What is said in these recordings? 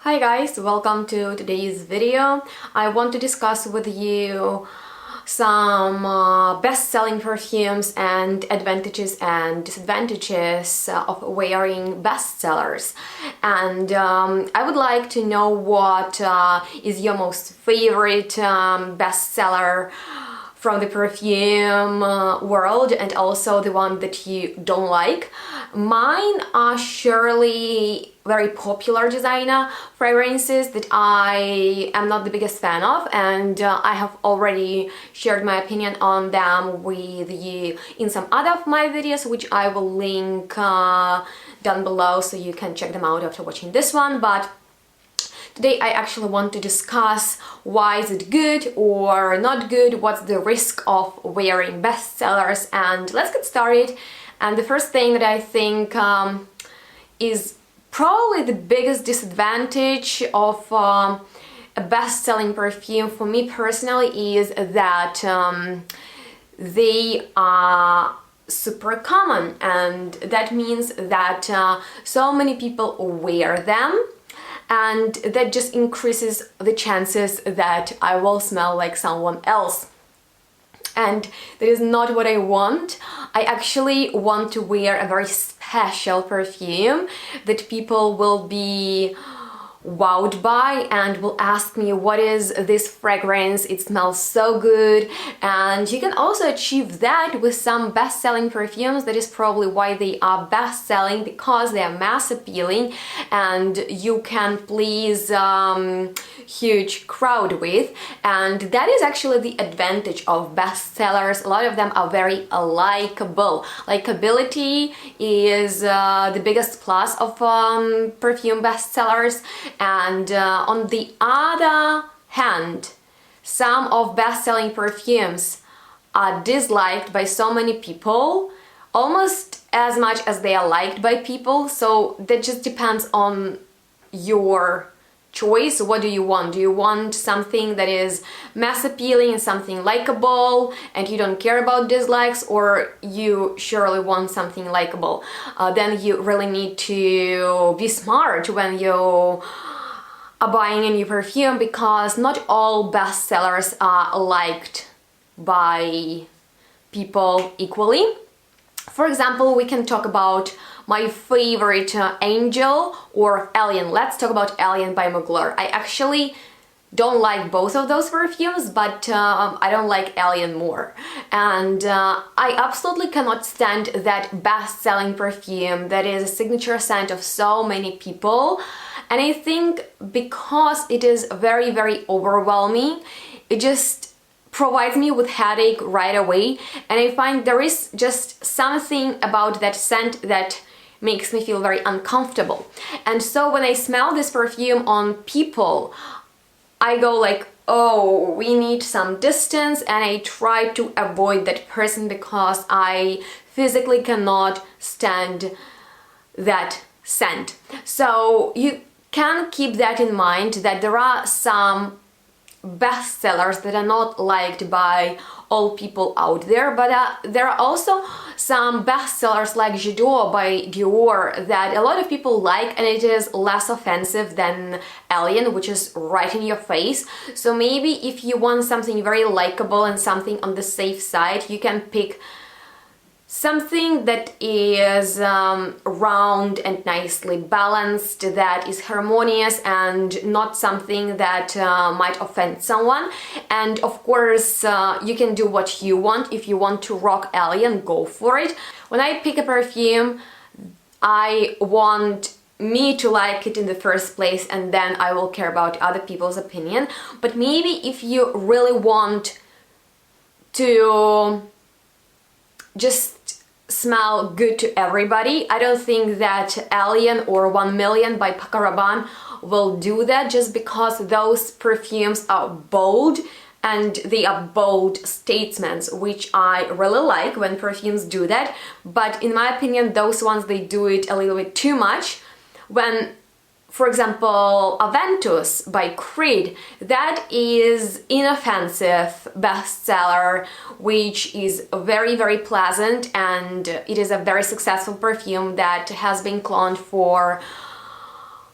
Hi guys, welcome to today's video. I want to discuss with you some best-selling perfumes and advantages and disadvantages of wearing bestsellers. And I would like to know what is your most favorite bestseller from the perfume world, and also the one that you don't like. Mine are surely very popular designer fragrances that I am not the biggest fan of, and I have already shared my opinion on them with you in some other of my videos, which I will link down below so you can check them out after watching this one. But today I actually want to discuss why is it good or not good, what's the risk of wearing bestsellers, and let's get started. And the first thing that I think is probably the biggest disadvantage of a best-selling perfume for me personally is that they are super common, and that means that so many people wear them, and that just increases the chances that I will smell like someone else. And that is not what I want. I actually want to wear a very special perfume that people will be wowed by and will ask me, what is this fragrance? It smells so good. And you can also achieve that with some best-selling perfumes. That is probably why they are best-selling, because they are mass appealing and you can please huge crowd with. And that is actually the advantage of bestsellers. A lot of them are very likable. Likability is the biggest plus of perfume bestsellers. And on the other hand, some of best-selling perfumes are disliked by so many people, almost as much as they are liked by people. So that just depends on your choice. What do you want? Do you want something that is mass appealing and something likable and you don't care about dislikes, or you surely want something likable? Then you really need to be smart when you are buying a new perfume, because not all bestsellers are liked by people equally. For example, we can talk about my favorite Angel or Alien. Let's talk about Alien by Mugler. I actually don't like both of those perfumes, but I don't like Alien more. And I absolutely cannot stand that best-selling perfume that is a signature scent of so many people. And I think because it is very, very overwhelming, it just provides me with headache right away. And I find there is just something about that scent that makes me feel very uncomfortable. And so when I smell this perfume on people, I go like, oh, we need some distance, and I try to avoid that person because I physically cannot stand that scent. So you can keep that in mind, that there are some bestsellers that are not liked by all people out there, but there are also some bestsellers like J'adore by Dior that a lot of people like, and it is less offensive than Alien, which is right in your face. So maybe if you want something very likable and something on the safe side, you can pick something that is round and nicely balanced, that is harmonious, and not something that might offend someone. And of course, you can do what you want. If you want to rock Alien, go for it. When I pick a perfume, I want me to like it in the first place, and then I will care about other people's opinion. But maybe if you really want to just smell good to everybody, I don't think that Alien or 1 Million by Paco Rabanne will do that, just because those perfumes are bold and they are bold statements, which I really like when perfumes do that. But in my opinion, those ones, they do it a little bit too much. When, for example, Aventus by Creed, that is inoffensive bestseller, which is very, very pleasant, and it is a very successful perfume that has been cloned for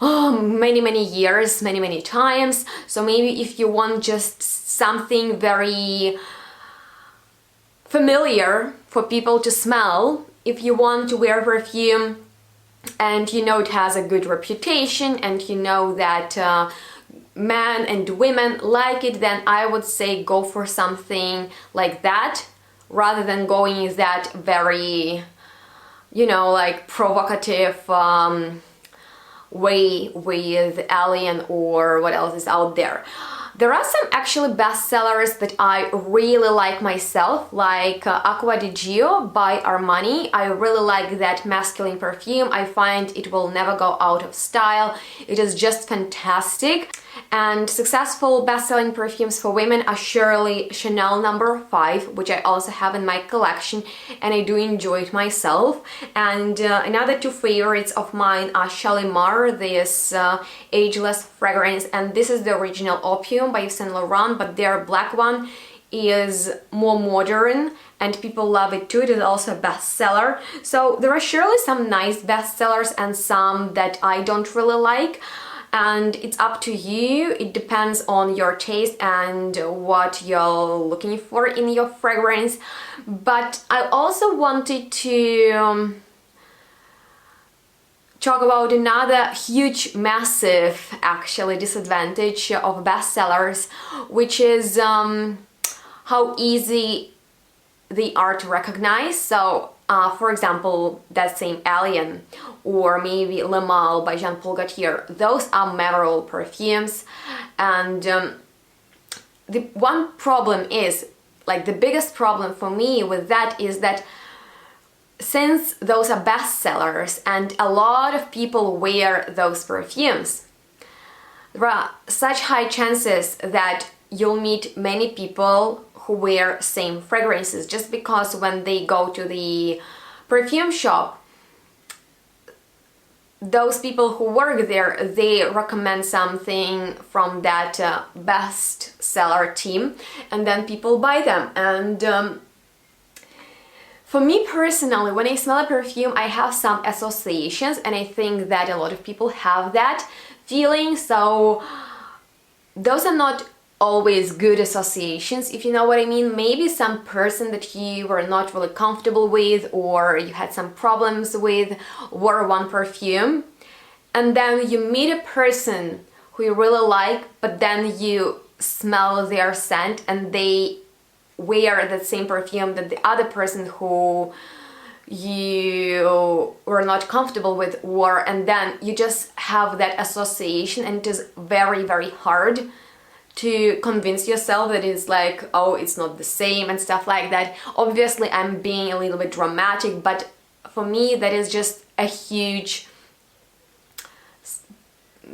many years, many times. So maybe if you want just something very familiar for people to smell, if you want to wear perfume and you know it has a good reputation and you know that men and women like it, then I would say go for something like that rather than going that very, you know, like provocative way with Alien or what else is out there. There are some actually bestsellers that I really like myself, like Acqua di Gio by Armani. I really like that masculine perfume. I find it will never go out of style. It is just fantastic. And successful best-selling perfumes for women are surely Chanel No. 5, which I also have in my collection, and I do enjoy it myself. And another two favorites of mine are Shalimar, this ageless fragrance, and this is the original Opium by Yves Saint Laurent, but their black one is more modern and people love it too. It is also a bestseller. So there are surely some nice bestsellers and some that I don't really like. And it's up to you. It depends on your taste and what you're looking for in your fragrance. But I also wanted to talk about another huge, massive, actually, disadvantage of bestsellers, which is how easy they are to recognize. So, for example, that same Alien or maybe Le Mal by Jean Paul Gaultier, those are memorable perfumes. And the one problem is, like the biggest problem for me with that is that since those are bestsellers and a lot of people wear those perfumes, there are such high chances that you'll meet many people who wear same fragrances, just because when they go to the perfume shop, those people who work there, they recommend something from that bestseller team, and then people buy them. And for me personally, when I smell a perfume, I have some associations, and I think that a lot of people have that feeling. So those are not always good associations, if you know what I mean. Maybe some person that you were not really comfortable with or you had some problems with wore one perfume, and then you meet a person who you really like, but then you smell their scent and they wear that same perfume that the other person who you were not comfortable with wore, and then you just have that association, and it is very hard to convince yourself that it's like, oh, it's not the same and stuff like that. Obviously, I'm being a little bit dramatic, but for me, that is just a huge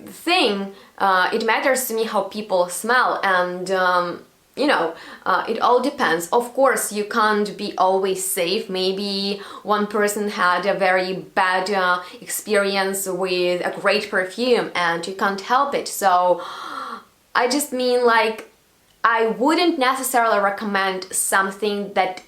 thing. It matters to me how people smell, and you know, it all depends. Of course, you can't be always safe. Maybe one person had a very bad experience with a great perfume and you can't help it. So I just mean, like, I wouldn't necessarily recommend something that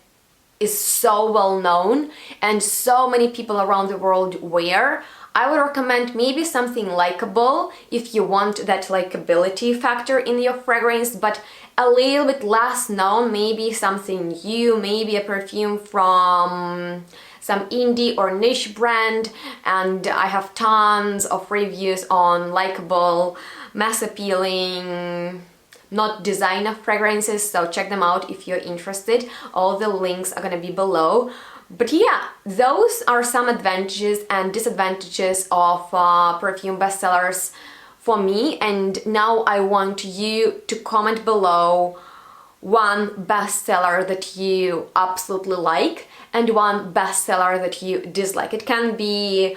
is so well known and so many people around the world wear. I would recommend maybe something likable if you want that likability factor in your fragrance, but a little bit less known, maybe something new, maybe a perfume from some indie or niche brand. And I have tons of reviews on likable, mass appealing, not designer fragrances, so check them out if you're interested. All the links are gonna be below. But yeah, those are some advantages and disadvantages of perfume bestsellers for me. And now I want you to comment below one bestseller that you absolutely like and one bestseller that you dislike. It can be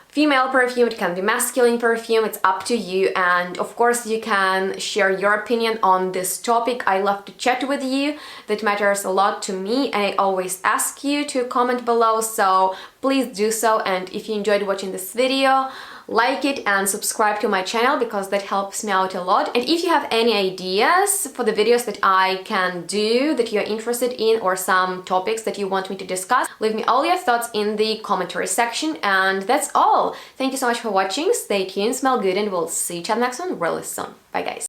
female perfume, it can be masculine perfume, it's up to you. And of course you can share your opinion on this topic. I love to chat with you, that matters a lot to me, and I always ask you to comment below, so please do so. And if you enjoyed watching this video, like it and subscribe to my channel because that helps me out a lot. And if you have any ideas for the videos that I can do that you're interested in, or some topics that you want me to discuss, leave me all your thoughts in the commentary section. And that's all. Thank you so much for watching. Stay tuned, smell good, and we'll see each other next one really soon. Bye guys.